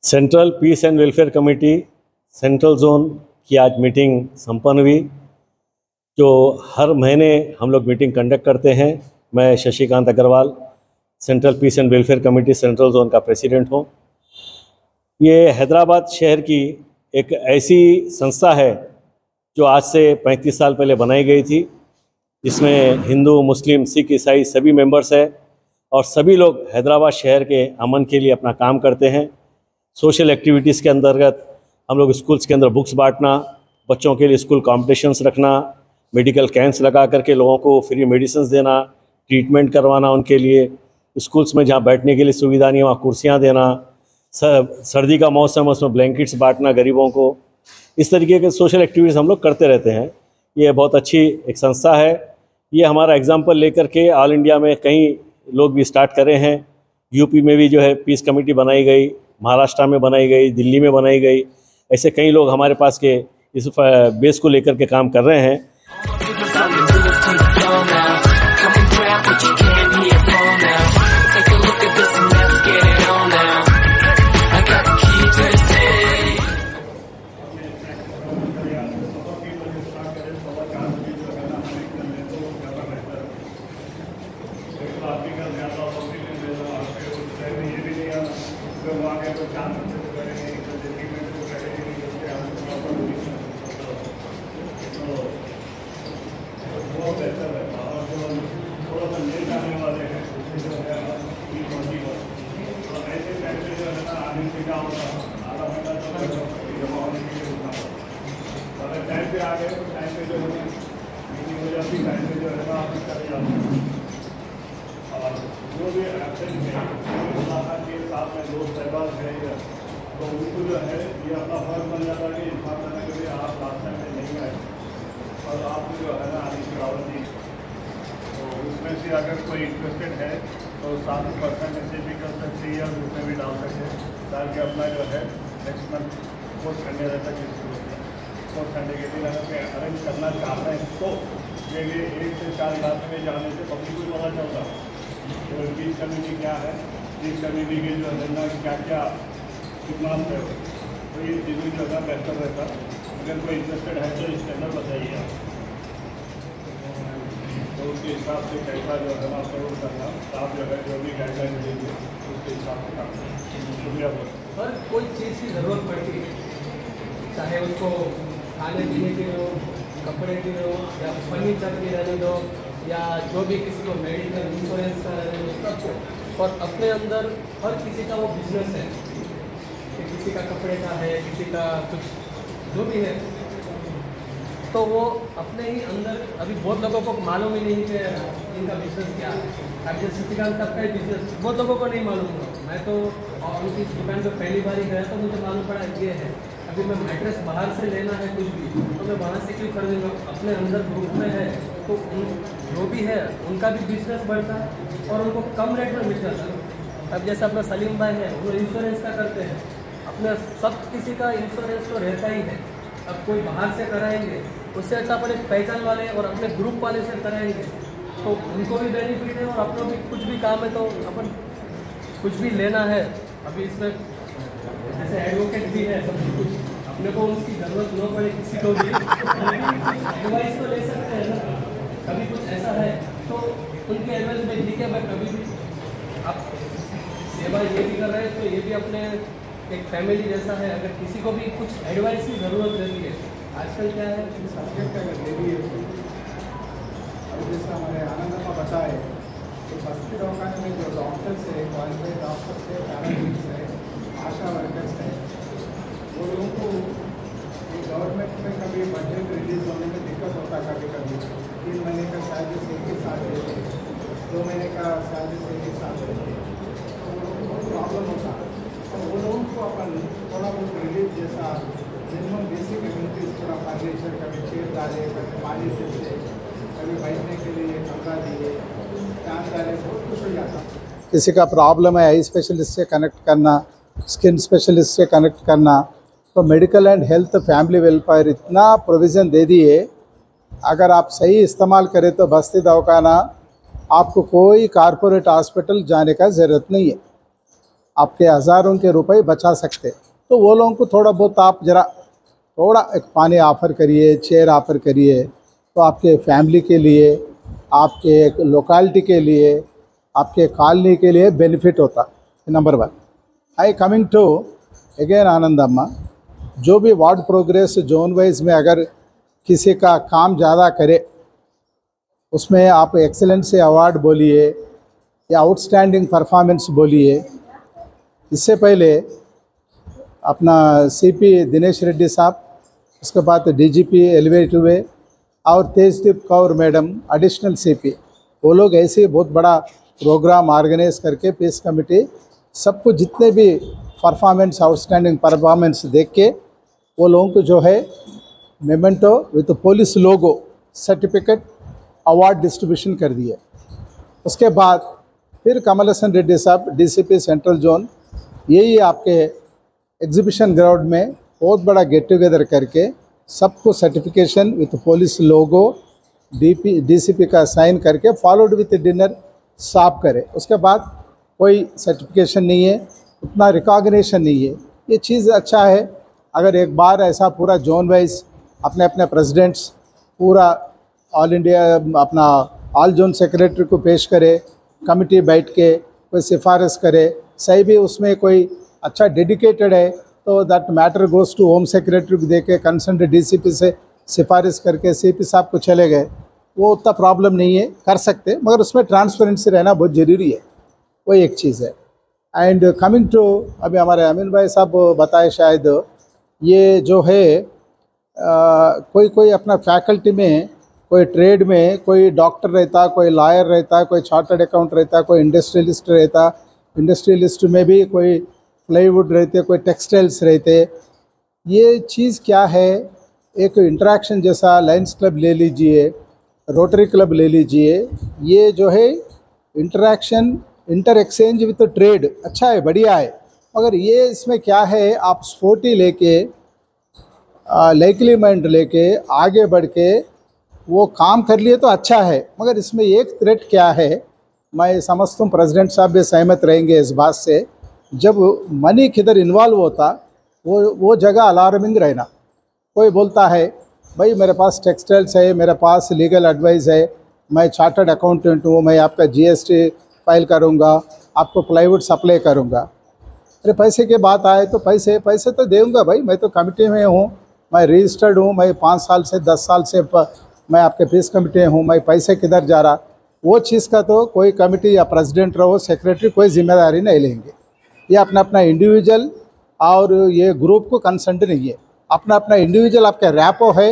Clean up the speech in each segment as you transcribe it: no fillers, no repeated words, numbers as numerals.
Central peace and welfare committee central zone की आज meeting संपन्न हुई। जो हर महीने हम लोग मीटिंग कंडक्ट करते हैं। मैं Shashikant Agarwal central peace and welfare committee central zone का प्रेसिडेंट हूँ। ये हैदराबाद शहर की एक ऐसी संस्था है जो आज से 35 साल पहले बनाई गई थी, जिसमें हिंदू, मुस्लिम, सिख, ईसाई सभी मेंबर्स हैं और सभी लोग हैदराबाद शहर के अमन के लिए अपना काम करते हैं। सोशल एक्टिविटीज़ के अंतर्गत हम लोग स्कूल्स के अंदर बुक्स बांटना, बच्चों के लिए स्कूल कॉम्पिटिशन्स रखना, मेडिकल कैंप्स लगा करके लोगों को फ्री मेडिसिन देना, ट्रीटमेंट करवाना, उनके लिए स्कूल्स में जहाँ बैठने के लिए सुविधा नहीं वहाँ कुर्सियाँ देना, सर्दी का मौसम उसमें ब्लैंकेट्स बांटना गरीबों को। इस तरीके के सोशल एक्टिविटीज़ हम लोग करते रहते हैं। ये बहुत अच्छी एक संस्था है। ये हमारा एग्जाम्पल लेकर के ऑल इंडिया में कई लोग भी स्टार्ट कर रहे हैं। यूपी में भी जो है पीस कमेटी बनाई गई, महाराष्ट्र में बनाई गई, दिल्ली में बनाई गई। ऐसे कई लोग हमारे पास के इस बेस को लेकर के काम कर रहे हैं। जो भी एब्सेंट है के साथ में दोस्त सहबाज है तो उनको जो है ये अपना फर्ज बन जाता है कि इन्फॉर्म करने के लिए आप लास्ट टाइम में नहीं आए और आपने जो है ना आने की दावत दी। तो उसमें से अगर कोई इंटरेस्टेड है तो 7% ऐसे भी कर सकते हैं, उसमें भी डाल सकते हैं, ताकि अपना जो है नेक्स्ट मंथ फोर्थ संडे रहता है फोर्थ संडे के दिन अगर अरेंज करना चाहते हैं तो ये 1 से 4 इलाके में जाने से पब्लिक को पता चलता है तो पीस कमेटी क्या है, पीस कमेटी के जो एजेंडा क्या क्या कितना है, तो ये चीज़ें जो है बेहतर रहता। अगर कोई इंटरेस्टेड है तो इसके अंदर बताइए आप, तो उसके हिसाब से कैसा जो है ना फॉलो करना, आप जो है जो भी गाइडलाइन देंगे उसके हिसाब से काम करें। शुक्रिया बहुत। हर कोई चीज़ की ज़रूरत पड़ती है, चाहे उसको खाने पीने की हो, कपड़े की हो, या फर्नीचर की रहने दो, या जो भी किसी को मेडिकल इंश्योरेंस का रहने दो, सबको। और अपने अंदर हर किसी का वो बिजनेस है कि किसी का कपड़े का है, किसी का कुछ जो भी है, तो वो अपने ही अंदर अभी बहुत लोगों को मालूम ही नहीं कि इनका बिजनेस क्या है। अब जैसे शशिकांत का बिजनेस बहुत लोगों को नहीं मालूम होगा। मैं तो उनकी दुकान पर पहली बार ही गया तो मुझे मालूम पड़ा ये है। अभी मैं मैट्रेस बाहर से लेना है कुछ भी तो मैं वहाँ से क्यों खरीदूँगा, अपने अंदर ग्रुप में है तो जो भी है उनका भी बिजनेस बढ़ता है और उनको कम रेट में मिल जाता है। अब जैसे अपना सलीम भाई है वो इंश्योरेंस का करते हैं, अपने सब किसी का इंश्योरेंस तो रहता ही है। अब कोई बाहर से कराएंगे उससे अच्छा अपन एक पहचान वाले और अपने ग्रुप वाले से कराएंगे तो उनको भी बेनिफिट है और अपना भी कुछ भी काम है तो अपन कुछ भी लेना है। अभी इसमें जैसे एडवोकेट भी है, सब कुछ अपने को उसकी ज़रूरत न पड़े किसी को भी एडवाइस तो ले सकते हैं ना। कभी कुछ ऐसा है तो उनके एडवाइस में ठीक है, मैं कभी भी आप सेवा ये भी कर रहे हैं तो ये भी अपने एक फैमिली जैसा है। अगर किसी को भी कुछ एडवाइस की ज़रूरत रहती है, आजकल क्या है सब्जेक्ट अगर ले लिए अब जैसा हमारे आनंद का बता है तो बस्ती दवाखाने में जो डॉक्टर्स है, क्वालिफाइड डॉक्टर्स है, पैरामेडिक्स है, आशा वर्कर्स है, वो लोगों को गवर्नमेंट में कभी बजट रिलीज होने में दिक्कत होता है। कभी कभी 3 महीने का सैलरी से एक ही साथ देते, 2 महीने का सैलरी से एक ही साथ देते, तो वो लोगों को प्रॉब्लम होता है। और वो लोगों को अपन थोड़ा बहुत रिलीफ जैसा मिनिमम बेसिक एम्यूनिटीज, थोड़ा फर्नीचर, कभी चेयर डाले, कभी पानी देते, कभी बैठने के लिए कमरा दिए, फैन डाले, बहुत कुछ हो जाता। किसी का प्रॉब्लम है आई स्पेशलिस्ट से कनेक्ट करना, स्किन स्पेशलिस्ट से कनेक्ट करना, तो medical and health family welfare इतना प्रोविज़न दे दिए। अगर आप सही इस्तेमाल करें तो बस्ती दवाखाना आपको कोई कारपोरेट हॉस्पिटल जाने का ज़रूरत नहीं है। आपके हज़ारों के रुपए बचा सकते। तो वो लोगों को थोड़ा बहुत आप ज़रा थोड़ा एक पानी ऑफ़र करिए, चेयर ऑफ़र करिए, तो आपके फैमिली के लिए, आपके लोकेलिटी के लिए, आपके कॉलोनी के लिए बेनिफिट होता। Number 1। I coming to again Anandamma, जो भी वार्ड प्रोग्रेस जोन वाइज में अगर किसी का काम ज़्यादा करे, उसमें आप एक्सेलेंसी अवार्ड बोलिए या आउटस्टैंडिंग परफॉर्मेंस बोलिए। इससे पहले अपना सीपी दिनेश रेड्डी साहब, उसके बाद डीजीपी एलिवेट हुए और तेजदीप कौर मैडम एडिशनल सीपी, वो लोग ऐसे बहुत बड़ा प्रोग्राम ऑर्गेनाइज करके पीस कमेटी सबको जितने भी परफॉर्मेंस आउटस्टैंडिंग परफॉर्मेंस देख के वो लोगों को जो है memento with police logo certificate award distribution कर दिए। उसके बाद फिर कमल हसन रेड्डी साहब डीसीपी सेंट्रल जोन, यही आपके एग्जीबिशन ग्राउंड में बहुत बड़ा गेट टुगेदर करके सबको certification with police logo DCP का साइन करके फॉलोड विथ डिनर साफ करे। उसके बाद कोई सर्टिफिकेशन नहीं है, उतना रिकॉग्निशन नहीं है। ये चीज़ अच्छा है। अगर एक बार ऐसा पूरा जोन वाइज अपने अपने प्रेसिडेंट्स पूरा ऑल इंडिया अपना ऑल जोन सेक्रेटरी को पेश करे, कमिटी बैठ के कोई सिफारिश करे, सही भी उसमें कोई अच्छा डेडिकेटेड है तो that matter goes to home secretary को दे के कंसर्न डीसीपी से सिफारिश करके सीपी साहब को चले गए, वो उतना प्रॉब्लम नहीं है, कर सकते, मगर उसमें ट्रांसपेरेंसी रहना बहुत ज़रूरी है। वो एक चीज़ है। एंड कमिंग टू अभी हमारे अमीन भाई साहब बताए, शायद ये जो है कोई अपना फैकल्टी में, कोई ट्रेड में कोई डॉक्टर रहता, कोई लॉयर रहता, कोई चार्टर्ड अकाउंट रहता, कोई इंडस्ट्रियलिस्ट रहता, इंडस्ट्रियलिस्ट में भी कोई प्लाईवुड रहते, कोई टेक्सटाइल्स रहते। ये चीज़ क्या है, एक इंटरेक्शन जैसा लायंस क्लब ले लीजिए, रोटरी क्लब ले लीजिए, ये जो है interaction inter exchange with trade अच्छा है, बढ़िया है। मगर ये इसमें क्या है, आप स्पोर्टी लेके लाइकली माइंड लेके आगे बढ़ के वो काम कर लिए तो अच्छा है, मगर इसमें एक थ्रेट क्या है, मैं समझता हूँ प्रेसिडेंट साहब भी सहमत रहेंगे इस बात से, जब मनी किधर इन्वॉल्व होता वो जगह अलार्मिंग रहना। कोई बोलता है भाई मेरे पास टेक्सटाइल्स है, मेरे पास लीगल एडवाइस है, मैं चार्टर्ड अकाउंटेंट हूँ, मैं आपका जीएसटी फाइल करूँगा, आपको प्लाईवुड सप्लाई करूँगा। अरे पैसे की बात आए तो पैसे तो दूँगा भाई, मैं तो कमिटी में हूँ, मैं रजिस्टर्ड हूँ, मैं 5 साल से 10 साल से मैं आपके पीस कमिटी हूँ, मैं पैसे किधर जा रहा, वो चीज़ का तो कोई कमिटी या प्रेसिडेंट रहो सेक्रेटरी कोई जिम्मेदारी नहीं लेंगे। ये अपना अपना इंडिविजुअल और ये ग्रुप को कंसर्न नहीं है, अपना अपना इंडिविजुअल आपका रैपो है,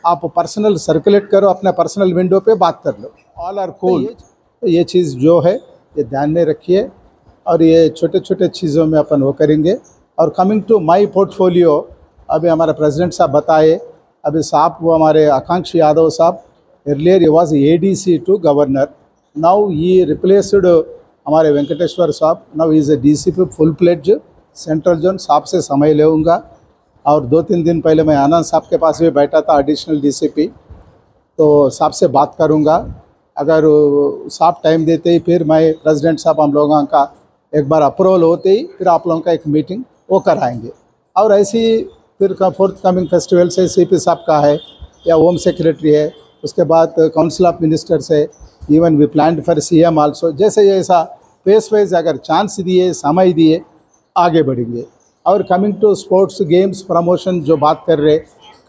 आप पर्सनल सर्कुलेट करो, अपना पर्सनल विंडो पे बात कर लो, ऑल आर कूल। तो ये चीज़ जो है ये ध्यान में रखिए और ये छोटे छोटे चीज़ों में अपन वो करेंगे। और कमिंग टू माई पोर्टफोलियो, अभी हमारे प्रेसिडेंट साहब बताए, अभी साहब वो हमारे आकांक्ष यादव साहब, earlier he was ADC to governor, now he replaced हमारे वेंकटेश्वर साहब, now he is a DCP full pledge central zone. साहब से समय लेऊँगा और 2-3 दिन पहले मैं आनंद साहब के पास भी बैठा था एडिशनल डीसीपी, तो साहब से बात करूँगा। अगर साहब टाइम देते ही फिर मैं प्रेसिडेंट साहब हम लोगों का एक बार अप्रूवल होते ही फिर आप लोगों का एक मीटिंग वो कराएंगे। और ऐसी फिर फोर्थ कमिंग फेस्टिवल से सीपी साहब का है या होम सेक्रेटरी है, उसके बाद काउंसिल ऑफ मिनिस्टर्स है, even we plan for CM also. जैसे जैसा फेस वाइज अगर चांस दिए, समय दिए, आगे बढ़ेंगे। और coming to sports games promotion जो बात कर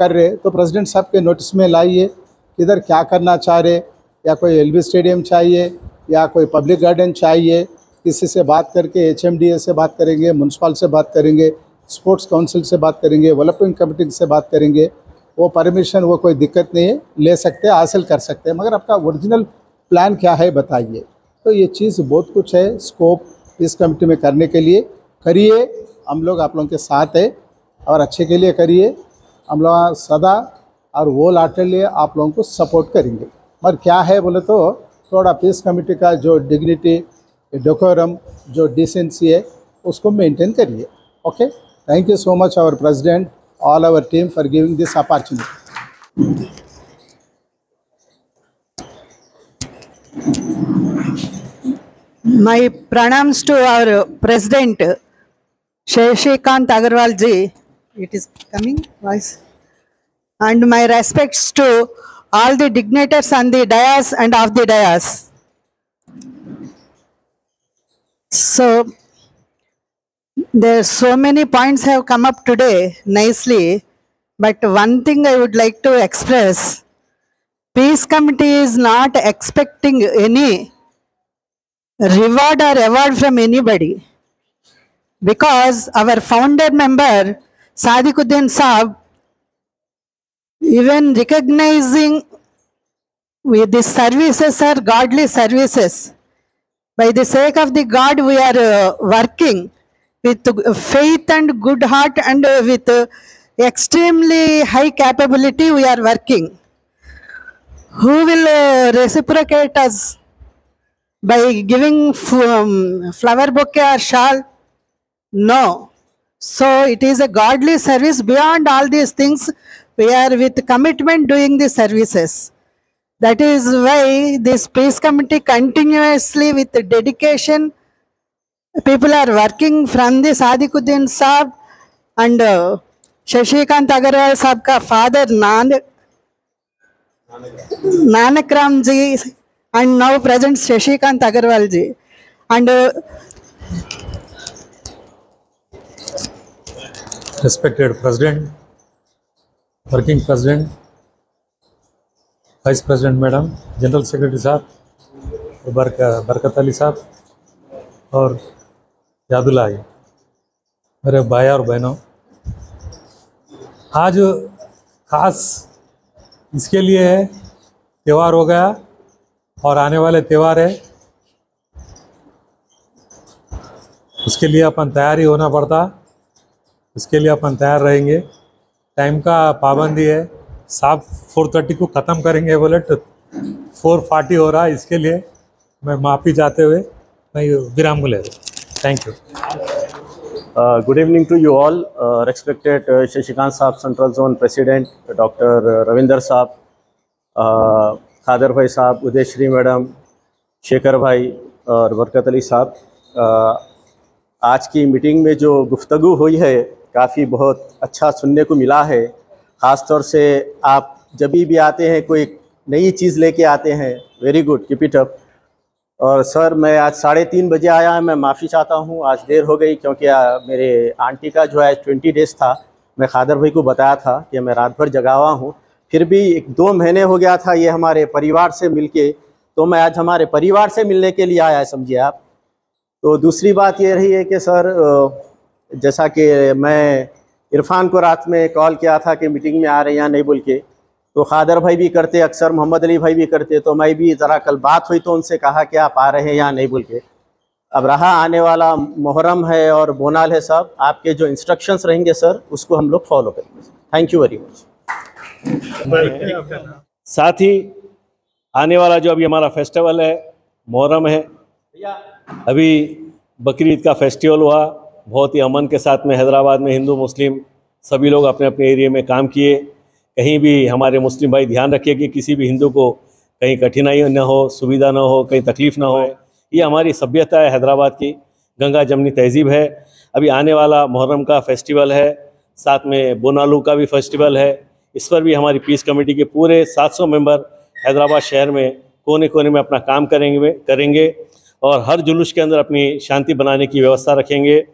रहे तो प्रेसिडेंट साहब के नोटिस में लाइए, किधर क्या करना चाह रहे, या कोई एलबी स्टेडियम चाहिए या कोई पब्लिक गार्डन चाहिए, किसी से बात करके HMDA से बात करेंगे, म्यूनसिपल से बात करेंगे, स्पोर्ट्स काउंसिल से बात करेंगे, डेवलपमेंट कमेटी से बात करेंगे, वो परमिशन वो कोई दिक्कत नहीं है, ले सकते हैं, हासिल कर सकते हैं, मगर आपका ओरिजिनल प्लान क्या है बताइए। तो ये चीज़ बहुत कुछ है स्कोप इस कमेटी में करने के लिए, करिए, हम लोग आप लोगों के साथ है और अच्छे के लिए करिए, हम लोग सदा और वो लाटे लिए आप लोगों को सपोर्ट करेंगे। मगर क्या है बोले तो थोड़ा पीस कमेटी का जो डिग्निटी, डेकोरम, जो डिसेंसी है उसको मेंटेन करिए। Okay, thank you so much our president, all our team for giving this opportunity. My pranams to our President Shashikant Agarwal ji. It is coming, voice. And my respects to all the dignitaries on the dais and off the dais. So, there so many points have come up today nicely, but one thing I would like to express, Peace Committee is not expecting any reward or award from anybody, because our founder member Sadiquddin Saab, even recognizing with the services are godly services. By the sake of the God, we are working with faith and good heart, and with extremely high capability we are working. Who will reciprocate us by giving flower bouquet or shawl? No. So it is a godly service. Beyond all these things, we are with commitment doing the services. That is why this Peace Committee continuously with dedication, people are working from the Sadiquddin Saab and Shashikant Agarwal Saab ka father Nanak Ram ji, and now present Shashikant Agarwal ji. And respected President, Working President, Vice President Madam, General Secretary साहब, बरकत अली साहब और यादुल्ला जी, मेरे भाई और बहनों, आज खास इसके लिए है, त्यौहार हो गया और आने वाले त्यौहार है, उसके लिए अपन तैयारी होना पड़ता, उसके लिए अपन तैयार रहेंगे। टाइम का पाबंदी है, साहब 4:30 को ख़त्म करेंगे बोले तो 4:40 हो रहा है, इसके लिए मैं माफ़ी चाहते हुए मैं विराम ले रहा हूँ। Thank you. Good evening to you all, respected Shashikant Saab Central Zone President, Dr. Ravinder Saab, खादर भाई साहब, उदय श्री मैडम, शेखर भाई और बरकत अली साहब। आज की मीटिंग में जो गुफ्तगू हुई है काफ़ी बहुत अच्छा सुनने को मिला है। ख़ास तौर से आप जब भी आते हैं कोई नई चीज़ लेके आते हैं, very good, keep it up. और सर मैं आज 3:30 बजे आया, मैं माफ़ी चाहता हूँ, आज देर हो गई क्योंकि मेरे आंटी का जो है 20 डेज़ था। मैं खादर भाई को बताया था कि मैं रात भर जगा हुआ हूँ, फिर भी 1-2 महीने हो गया था ये हमारे परिवार से मिलके, तो मैं आज हमारे परिवार से मिलने के लिए आया है, समझिए आप। तो दूसरी बात ये रही है कि सर जैसा कि मैं इरफान को रात में कॉल किया था कि मीटिंग में आ रहे हैं या नहीं बोल के, तो खादर भाई भी करते, अक्सर मोहम्मद अली भाई भी करते, तो मैं भी ज़रा कल बात हुई तो उनसे कहा कि आप आ रहे हैं या नहीं बोल के। अब रहा आने वाला मुहर्रम है और बोनाल है साहब, आपके जो इंस्ट्रक्शंस रहेंगे सर उसको हम लोग फॉलो करेंगे। Thank you very much. साथ ही आने वाला जो अभी हमारा फेस्टिवल है मुहर्रम है, अभी बकरीद का फेस्टिवल हुआ, बहुत ही अमन के साथ में हैदराबाद में हिंदू मुस्लिम सभी लोग अपने अपने एरिया में काम किए। कहीं भी हमारे मुस्लिम भाई ध्यान रखिए कि किसी भी हिंदू को कहीं कठिनाई न हो, सुविधा न हो, कहीं तकलीफ़ ना हो। ये हमारी सभ्यता है, हैदराबाद की गंगा जमनी तहजीब है। अभी आने वाला मुहर्रम का फेस्टिवल है, साथ में बोनालू का भी फेस्टिवल है। इस पर भी हमारी पीस कमेटी के पूरे 700 मेंबर हैदराबाद शहर में कोने कोने में अपना काम करेंगे और हर जुलूस के अंदर अपनी शांति बनाने की व्यवस्था रखेंगे।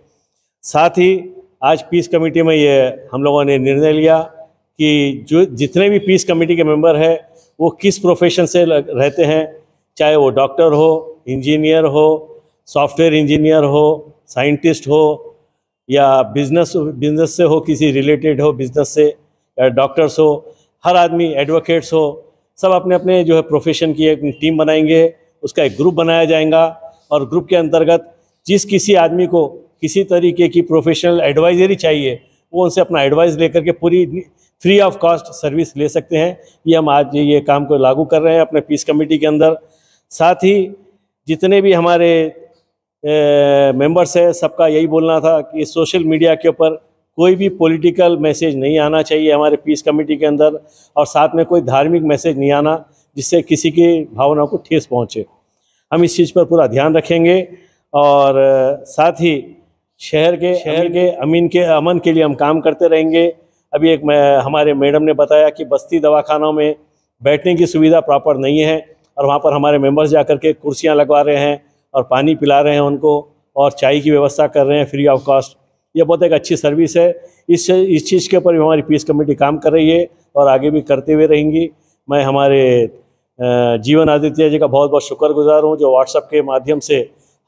साथ ही आज पीस कमेटी में ये हम लोगों ने निर्णय लिया कि जो जितने भी पीस कमेटी के मेंबर हैं वो किस प्रोफेशन से रहते हैं, चाहे वो डॉक्टर हो, इंजीनियर हो, सॉफ्टवेयर इंजीनियर हो, साइंटिस्ट हो या बिजनेस से हो, किसी रिलेटेड हो बिजनेस से, डॉक्टर्स हो, हर आदमी एडवोकेट्स हो, सब अपने अपने जो है प्रोफेशन की एक टीम बनाएंगे। उसका एक ग्रुप बनाया जाएगा और ग्रुप के अंतर्गत जिस किसी आदमी को किसी तरीके की प्रोफेशनल एडवाइजरी चाहिए वो उनसे अपना एडवाइस लेकर के पूरी फ्री ऑफ कॉस्ट सर्विस ले सकते हैं। ये हम आज ये काम को लागू कर रहे हैं अपने पीस कमेटी के अंदर। साथ ही जितने भी हमारे मेंबर्स हैं सबका यही बोलना था कि सोशल मीडिया के ऊपर कोई भी पॉलिटिकल मैसेज नहीं आना चाहिए हमारे पीस कमेटी के अंदर, और साथ में कोई धार्मिक मैसेज नहीं आना जिससे किसी की भावनाओं को ठेस पहुँचे। हम इस चीज़ पर पूरा ध्यान रखेंगे और साथ ही शहर के अमन के लिए हम काम करते रहेंगे। अभी हमारे मैडम ने बताया कि बस्ती दवाखानों में बैठने की सुविधा प्रॉपर नहीं है और वहाँ पर हमारे मेंबर्स जाकर के कुर्सियाँ लगवा रहे हैं और पानी पिला रहे हैं उनको और चाय की व्यवस्था कर रहे हैं फ्री ऑफ कॉस्ट। ये बहुत एक अच्छी सर्विस है। इस चीज़ के ऊपर भी हमारी पीस कमेटी काम कर रही है और आगे भी करते हुए रहेंगी। मैं हमारे जीवन आदित्य जी का बहुत बहुत शुक्रगुजार हूँ जो व्हाट्सएप के माध्यम से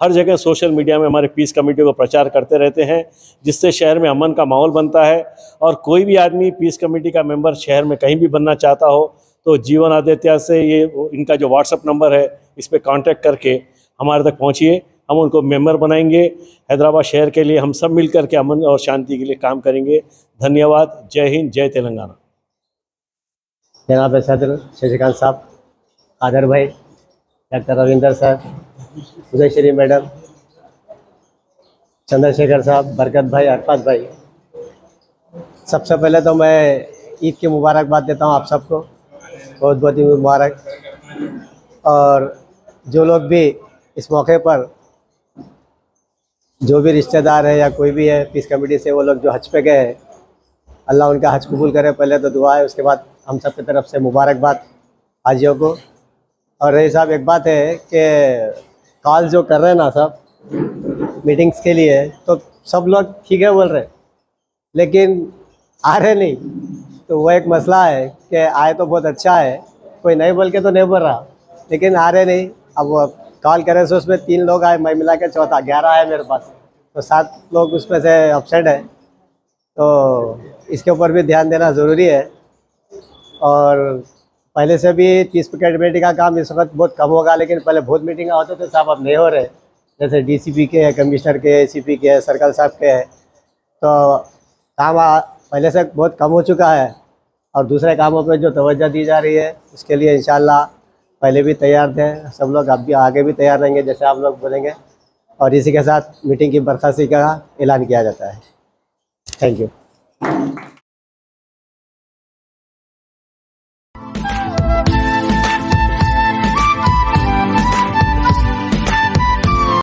हर जगह सोशल मीडिया में हमारे पीस कमेटी को प्रचार करते रहते हैं, जिससे शहर में अमन का माहौल बनता है। और कोई भी आदमी पीस कमेटी का मेंबर शहर में कहीं भी बनना चाहता हो तो जीवन आदित्य से इनका जो व्हाट्सएप नंबर है इस पर कांटेक्ट करके हमारे तक पहुँचिए, हम उनको मेंबर बनाएंगे। हैदराबाद शहर के लिए हम सब मिलकर के अमन और शांति के लिए काम करेंगे। धन्यवाद। जय हिंद, जय तेलंगाना। जनाब सदर शशिकांत साहब, आदर भाई, doctor Ravinder sir, Udayshree madam, Chandrashekhar साहब, बरकत भाई, अरफात भाई, सबसे पहले तो मैं ईद की मुबारकबाद देता हूँ आप सबको, बहुत बहुत ही मुबारक। और जो लोग भी इस मौके पर जो भी रिश्तेदार है या कोई भी है पीस कमेटी से, वो लोग जो हज पे गए हैं, अल्लाह उनका हज कबूल करे। पहले तो दुआ है, उसके बाद हम सब की तरफ से मुबारकबाद हाजियों को। और रही साहब, एक बात है कि कॉल जो कर रहे हैं ना सब मीटिंग्स के लिए, तो सब लोग ठीक है बोल रहे, लेकिन आ रहे नहीं। तो वो एक मसला है कि आए तो बहुत अच्छा है, कोई नहीं बोल के तो नहीं बोल रहा, लेकिन आ रहे नहीं। अब वो कॉल करे से उसमें 3 लोग आए, मैं मिला के चौथा 11 आए मेरे पास, तो 7 लोग उसमें से अपसेंट है। तो इसके ऊपर भी ध्यान देना ज़रूरी है। और पहले से भी पीस कमेटी का काम इस वक्त बहुत कम होगा, लेकिन पहले बहुत मीटिंग होते थे साहब, अब नहीं हो रहे। जैसे डीसीपी के है, कमिश्नर के, एसीपी के, सर्कल साहब के है, तो काम पहले से बहुत कम हो चुका है। और दूसरे कामों पे जो तवज्जो दी जा रही है उसके लिए इंशाल्लाह पहले भी तैयार थे सब लोग, अब भी आगे भी तैयार रहेंगे जैसे आप लोग बोलेंगे। और इसी के साथ मीटिंग की बर्खास्ती का ऐलान किया जाता है। Thank you.